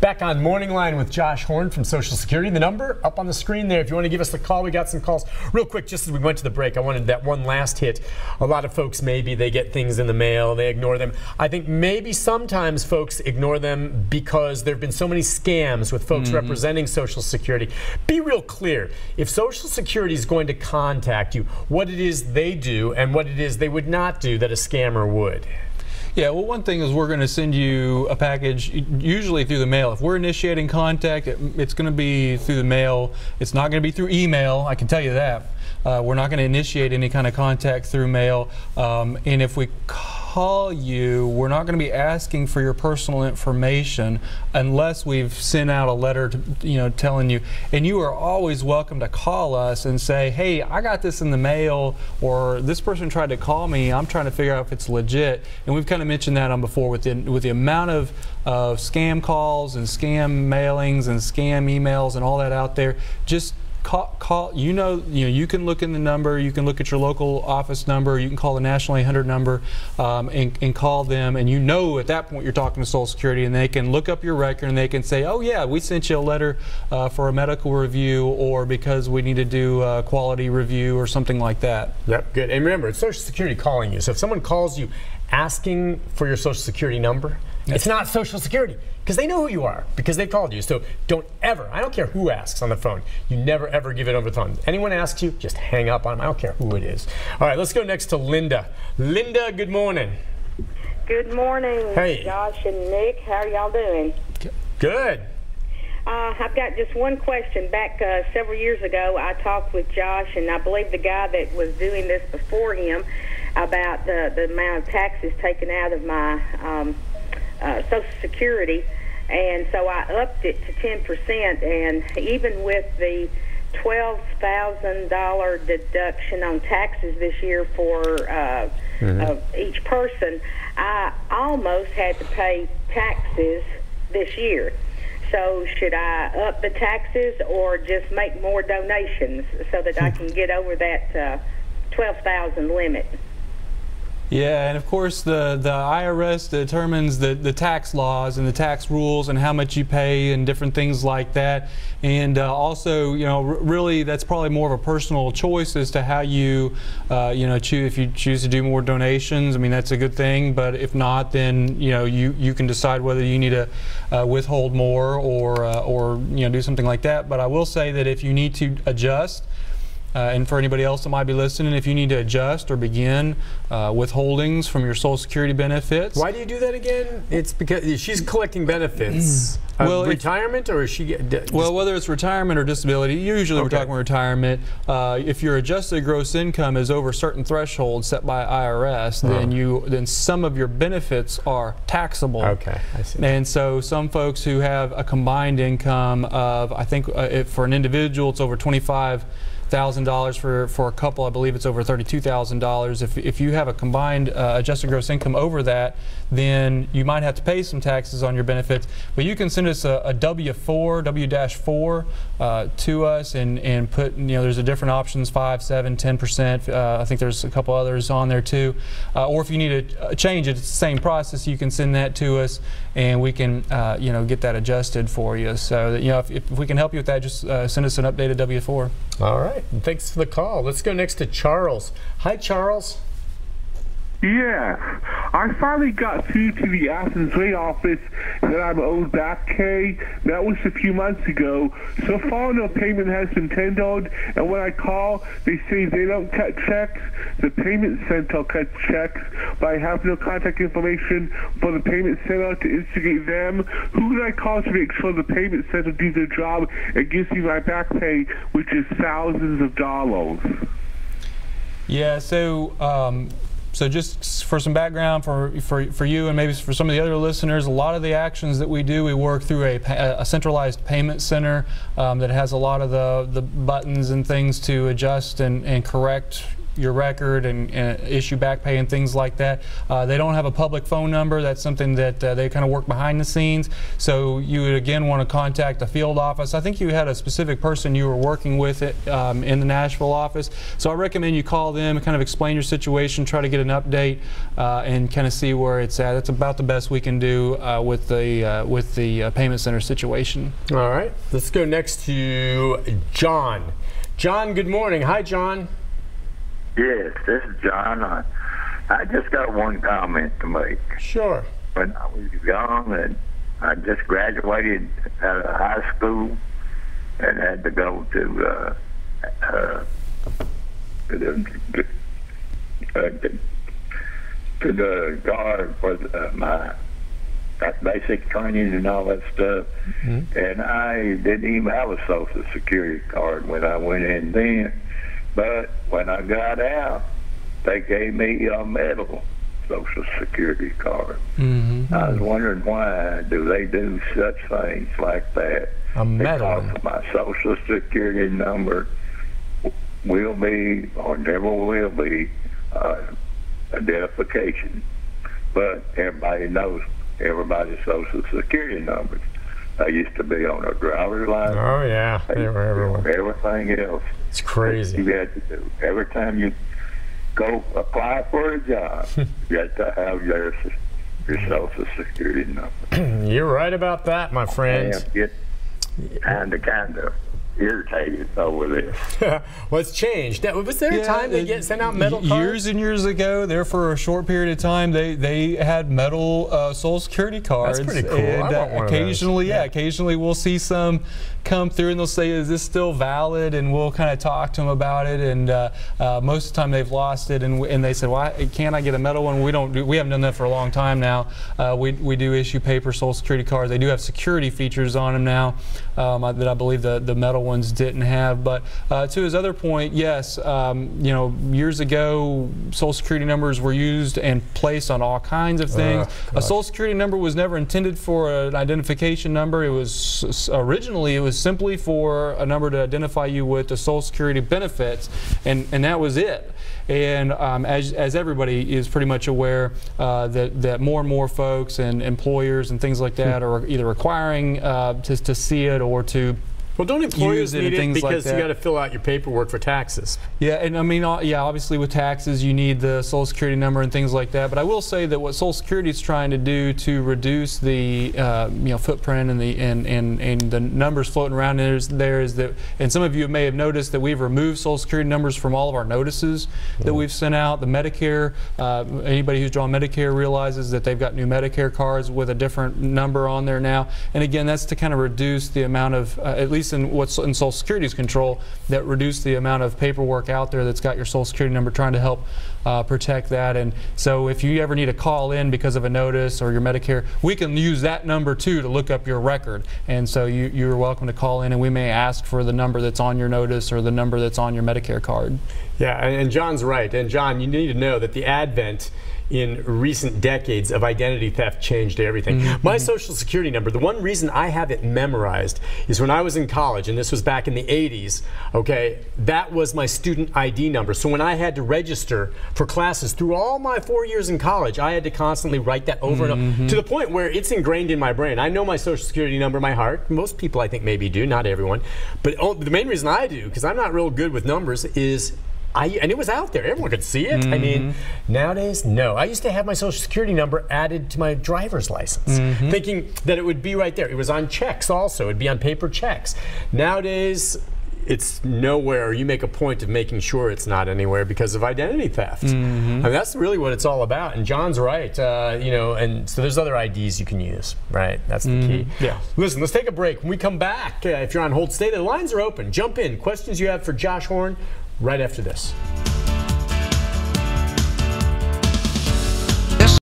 Back on Morning Line with Josh Horn from Social Security. The number up on the screen there. If you want to give us a call, we got some calls. Real quick, just as we went to the break, I wanted that one last hit. A lot of folks, maybe they get things in the mail, they ignore them. I think maybe sometimes folks ignore them because there have been so many scams with folks representing Social Security. Be real clear. If Social Security is going to contact you, what it is they do and what it is they would not do that a scammer would. Yeah, well, one thing is we're going to send you a package, usually through the mail. If we're initiating contact, it's going to be through the mail. It's not going to be through email, I can tell you that. We're not going to initiate any kind of contact through mail. And if we call you, we're not going to be asking for your personal information unless we've sent out a letter to, telling you. And you are always welcome to call us and say, hey, I got this in the mail, or this person tried to call me. I'm trying to figure out if it's legit. And we've kind of mentioned that on before with the amount of scam calls and scam mailings and scam emails and all that out there. Just call. You can look in the number. You can look at your local office number. You can call the National 800 number and call them. And at that point you're talking to Social Security, and they can look up your record and they can say, oh yeah, we sent you a letter for a medical review, or because we need to do a quality review or something like that. Yep, good. And remember, it's Social Security calling you. So if someone calls you asking for your Social Security number, it's not Social Security, because they know who you are, because they've called you. So don't ever, I don't care who asks on the phone, you never ever give it over the phone. Anyone asks you, just hang up on them. I don't care who it is. All right, let's go next to Linda. Linda, good morning. Good morning, hey. Josh and Nick. How are y'all doing? Good. I've got just one question. Back several years ago, I talked with Josh, and I believe the guy that was doing this before him, about the amount of taxes taken out of my Social Security, and so I upped it to 10%, and even with the $12,000 deduction on taxes this year for each person, I almost had to pay taxes this year. So should I up the taxes or just make more donations so that I can get over that $12,000 limit? Yeah, and of course the IRS determines the tax laws and the tax rules and how much you pay and different things like that. And also, really that's probably more of a personal choice as to how you, if you choose to do more donations. I mean, that's a good thing. But if not, then you can decide whether you need to withhold more or do something like that. But I will say that if you need to adjust, and for anybody else that might be listening, if you need to adjust or begin withholdings from your Social Security benefits. Why do you do that again? It's because she's collecting benefits. Well, retirement, or is she? Well, whether it's retirement or disability, usually we're talking retirement. If your adjusted gross income is over certain thresholds set by IRS, then some of your benefits are taxable. Okay, I see. And so some folks who have a combined income of, I think, for an individual, it's over $25,000. For a couple, I believe it's over $32,000. If you have a combined adjusted gross income over that, then you might have to pay some taxes on your benefits. But you can send us a W-4 to us and put, there's a different options, 5, 7, 10%. I think there's a couple others on there too. Or if you need to change it, it's the same process. You can send that to us, and we can, get that adjusted for you. So that, if we can help you with that, just send us an updated W-4. All right. Thanks for the call. Let's go next to Charles. Hi, Charles. Yeah, I finally got through to the Athens Way office that I'm owed back pay. That was a few months ago. So far, no payment has been tendered, and when I call, they say they don't cut checks. The payment center cuts checks, but I have no contact information for the payment center to instigate them. Who can I call to make sure the payment center does their job and gives me my back pay, which is thousands of dollars? Yeah, so just for some background for you and maybe for some of the other listeners, a lot of the actions that we do, we work through a centralized payment center that has a lot of the buttons and things to adjust and correct your record and issue back pay and things like that. They don't have a public phone number. That's something that they kind of work behind the scenes. So you would again want to contact the field office. I think you had a specific person you were working with in the Nashville office. So I recommend you call them, kind of explain your situation, try to get an update, and kind of see where it's at. That's about the best we can do with the payment center situation. All right, let's go next to John. John, good morning. Hi, John. Yes, this is John. I just got one comment to make. Sure. When I was young and I just graduated out of high school and had to go to the guard for my basic training and all that stuff. And I didn't even have a Social Security card when I went in then. But when I got out, they gave me a metal Social Security card. I was wondering why do they do such things like that? A metal? Because my Social Security number will be, or never will be, identification. But everybody knows everybody's Social Security numbers. They used to be on a driver's license. Oh, yeah. They were everywhere. Everything else. It's crazy. You had to do. Every time you go apply for a job, you had to have your Social Security number. You're right about that, my friend. And get kind of irritated over this. Well, it's changed. Was there a time they sent out metal cards? Years and years ago, there for a short period of time, they had metal Social Security cards. That's pretty cool. And I want one occasionally, of those. Occasionally we'll see some come through and they'll say, "Is this still valid?" And we'll kind of talk to them about it. And most of the time they've lost it, and they said, "Well, can't I get a metal one?" We haven't done that for a long time now. We do issue paper Social Security cards. They do have security features on them now that I believe the metal ones didn't have. But to his other point, yes, years ago, Social Security numbers were used and placed on all kinds of things. A Social Security number was never intended for an identification number. It was originally simply for a number to identify you with the Social Security benefits, and that was it. And as everybody is pretty much aware, that more and more folks and employers and things like that are either requiring to see it or to Well, don't employers need it because like you got to fill out your paperwork for taxes? Yeah, and I mean, obviously with taxes, you need the Social Security number and things like that. But I will say that what Social Security is trying to do to reduce the footprint and the numbers floating around there is that, and some of you may have noticed that we've removed Social Security numbers from all of our notices that we've sent out. The Medicare, anybody who's drawn Medicare realizes that they've got new Medicare cards with a different number on there now. And again, that's to kind of reduce the amount of, at least in what's in Social Security's control, that reduce the amount of paperwork out there that's got your Social Security number, trying to help protect that. And so if you ever need to call in because of a notice or your Medicare, we can use that number too to look up your record. And so you're welcome to call in, and we may ask for the number that's on your notice or the number that's on your Medicare card. Yeah, and John's right. And John, you need to know that the advent in recent decades of identity theft changed everything. My Social Security number, the one reason I have it memorized is when I was in college, and this was back in the 80s, okay, that was my student ID number. So when I had to register for classes through all my 4 years in college, I had to constantly write that over and over, to the point where it's ingrained in my brain. I know my Social Security number by heart. Most people, I think, maybe do, not everyone. But the main reason I do, because I'm not real good with numbers, is and it was out there. Everyone could see it. I mean, nowadays, no. I used to have my Social Security number added to my driver's license, thinking that it would be right there. It was on checks also. It would be on paper checks. Nowadays, it's nowhere. You make a point of making sure it's not anywhere because of identity theft. I mean, that's really what it's all about. And John's right. And so there's other IDs you can use, right? That's the key. Yeah. Listen, let's take a break. When we come back, if you're on hold, stay there. The lines are open. Jump in. Questions you have for Josh Horn right after this.